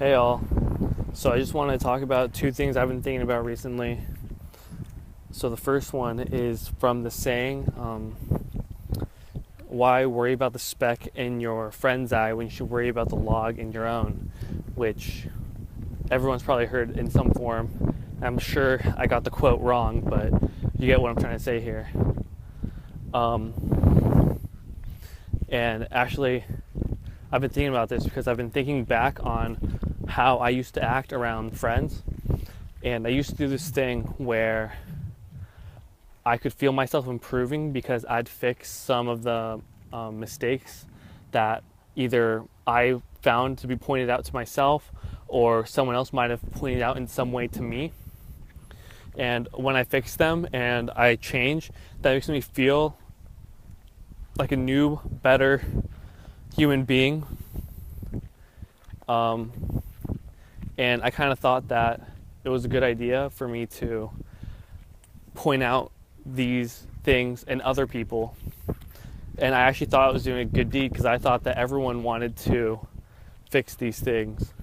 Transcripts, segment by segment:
Hey all. So I just want to talk about two things I've been thinking about recently. So the first one is from the saying, why worry about the speck in your friend's eye when you should worry about the log in your own, which everyone's probably heard in some form. I'm sure I got the quote wrong, but you get what I'm trying to say here. And actually, I've been thinking about this because I've been thinking back on how I used to act around friends. And I used to do this thing where I could feel myself improving because I'd fix some of the mistakes that either I found to be pointed out to myself or someone else might have pointed out in some way to me. And when I fix them and I change, that makes me feel like a new, better human being. And I kind of thought that it was a good idea for me to point out these things in other people. And I actually thought I was doing a good deed because I thought that everyone wanted to fix these things.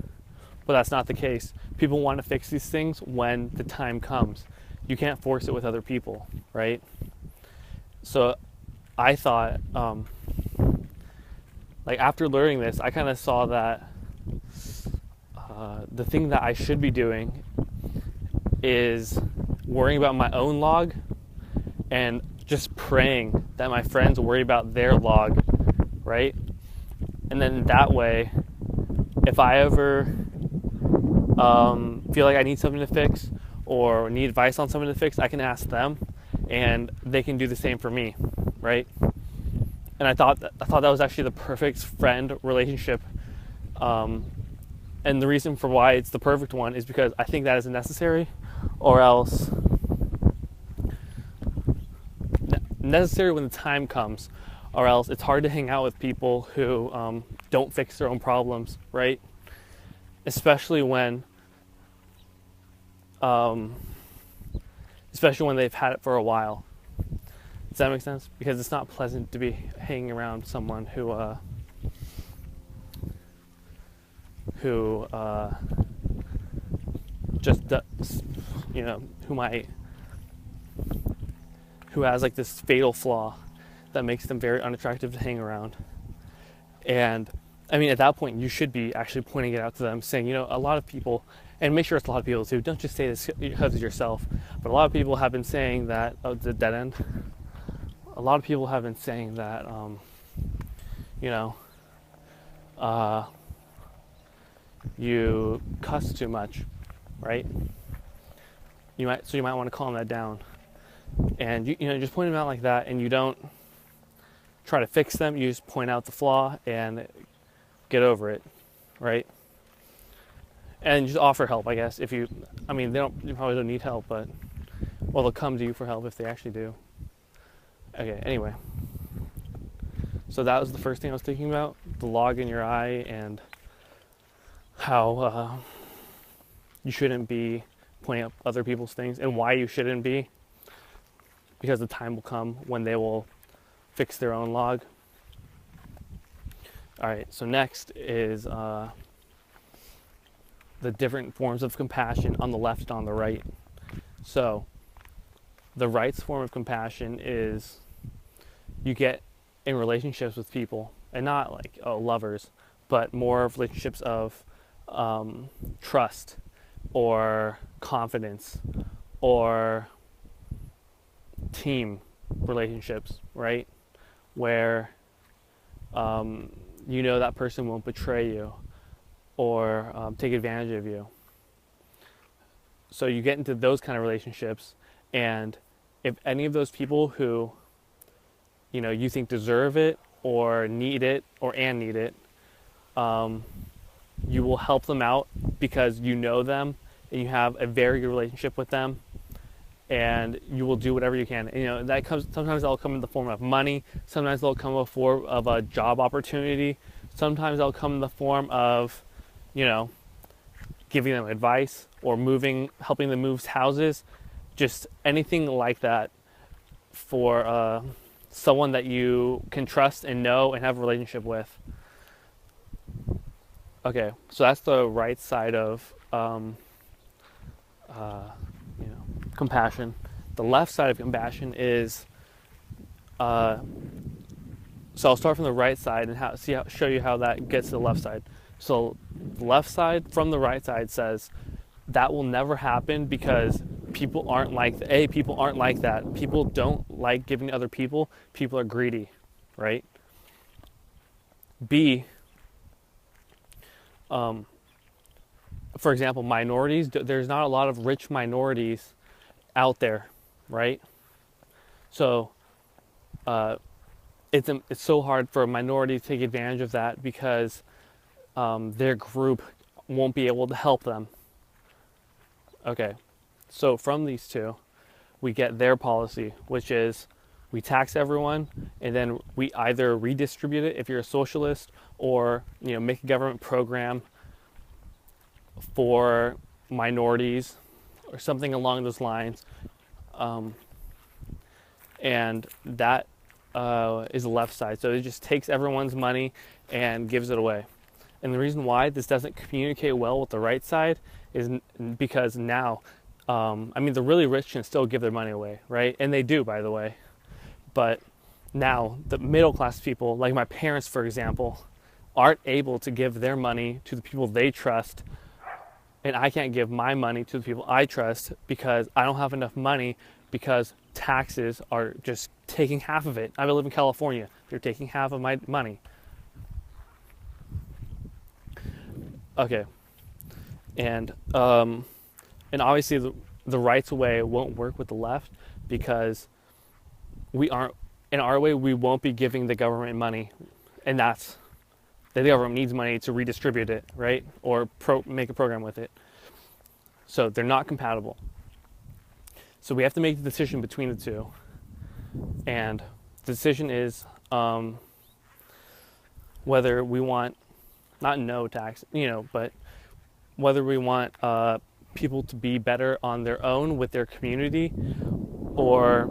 But that's not the case. People want to fix these things when the time comes. You can't force it with other people, right? So I thought, after learning this, I kind of saw that the thing that I should be doing is worrying about my own log and just praying that my friends worry about their log, right? And then that way, if I ever feel like I need something to fix or need advice on something to fix, I can ask them and they can do the same for me, right? And I thought that was actually the perfect friend relationship. And the reason for why it's the perfect one is because I think that is necessary, or else necessary when the time comes, or else it's hard to hang out with people who don't fix their own problems, right? Especially when they've had it for a while. Does that make sense? Because it's not pleasant to be hanging around someone who just does, who has like this fatal flaw that makes them very unattractive to hang around. And I mean, at that point, you should be actually pointing it out to them, saying, a lot of people, and make sure it's a lot of people too, don't just say this because of yourself, but a lot of people have been saying that, the dead end. A lot of people have been saying that, you cuss too much, right? You might want to calm that down. And just point them out like that, and you don't try to fix them. You just point out the flaw and get over it, right? And just offer help, I guess. They probably don't need help, but they'll come to you for help if they actually do. Okay, anyway. So that was the first thing I was thinking about, the log in your eye, and how you shouldn't be pointing up other people's things, and why you shouldn't be, because the time will come when they will fix their own log. Alright, so next is the different forms of compassion on the left and on the right. So the right's form of compassion is you get in relationships with people, and not like lovers, but more of relationships of trust or confidence or team relationships, right? Where that person won't betray you or take advantage of you. So you get into those kind of relationships, and if any of those people who you think deserve it or need it and need it, you will help them out because you know them and you have a very good relationship with them, and you will do whatever you can. And, sometimes that'll come in the form of money, sometimes they'll come in the form of a job opportunity, sometimes they'll come in the form of giving them advice or helping them move houses, just anything like that for someone that you can trust and know and have a relationship with. Okay, so that's the right side of compassion. The left side of compassion is so I'll start from the right side and show you how that gets to the left side. So the left side from the right side says that will never happen because people aren't like people aren't like that. People don't like giving to other people. People are greedy, right? B, for example, minorities. There's not a lot of rich minorities out there, right? So it's so hard for a minority to take advantage of that because their group won't be able to help them. Okay, so from these two, we get their policy, which is we tax everyone and then we either redistribute it if you're a socialist, or make a government program for minorities or something along those lines. And that is the left side. So it just takes everyone's money and gives it away. And the reason why this doesn't communicate well with the right side is because now, the really rich can still give their money away, right? And they do, by the way. But now the middle class people, like my parents, for example, aren't able to give their money to the people they trust. And I can't give my money to the people I trust because I don't have enough money, because taxes are just taking half of it. I live in California. They're taking half of my money. Okay. And obviously the right's way won't work with the left because in our way, we won't be giving the government money. And the government needs money to redistribute it, right? Or make a program with it. So they're not compatible. So we have to make the decision between the two. And the decision is whether we want, not no tax, but whether we want people to be better on their own with their community, or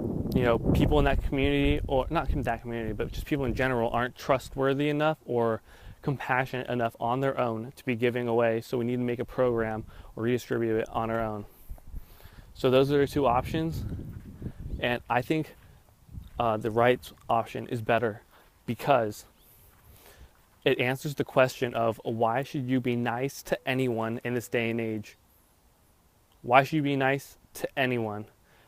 people in that community, or not in that community, but just people in general aren't trustworthy enough or compassionate enough on their own to be giving away. So we need to make a program or redistribute it on our own. So those are the two options. And I think the right option is better because it answers the question of why should you be nice to anyone in this day and age? Why should you be nice to anyone?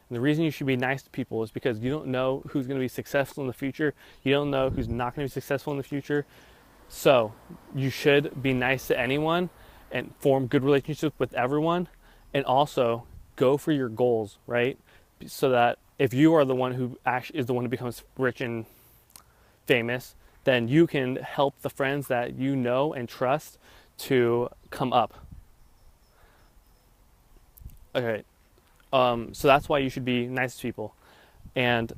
And the reason you should be nice to people is because you don't know who's going to be successful in the future. You don't know who's not going to be successful in the future. So you should be nice to anyone and form good relationships with everyone, and also go for your goals, right? So that if you are the one who actually is the one who becomes rich and famous, then you can help the friends that you know and trust to come up. Okay, so that's why you should be nice to people. And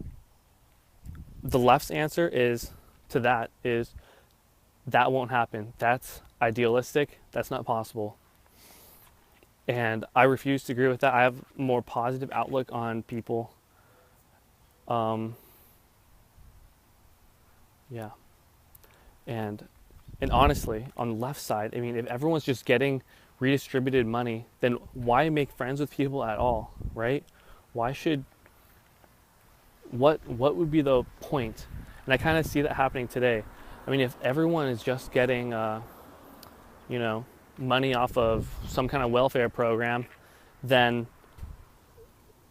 the left's answer is that won't happen. That's idealistic. That's not possible. And I refuse to agree with that. I have a more positive outlook on people. Yeah. And honestly, on the left side, if everyone's just getting redistributed money, then why make friends with people at all, right? What would be the point? And I kind of see that happening today. If everyone is just getting, money off of some kind of welfare program, then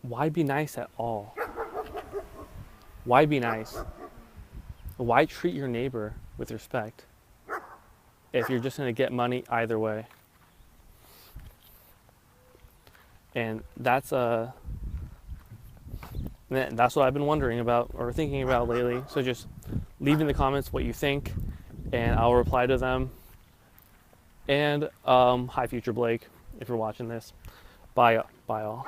why be nice at all? Why be nice? Why treat your neighbor with respect if you're just going to get money either way? And that's what I've been wondering about or thinking about lately. So just leave in the comments what you think, and I'll reply to them. And hi, future Blake, if you're watching this. Bye all.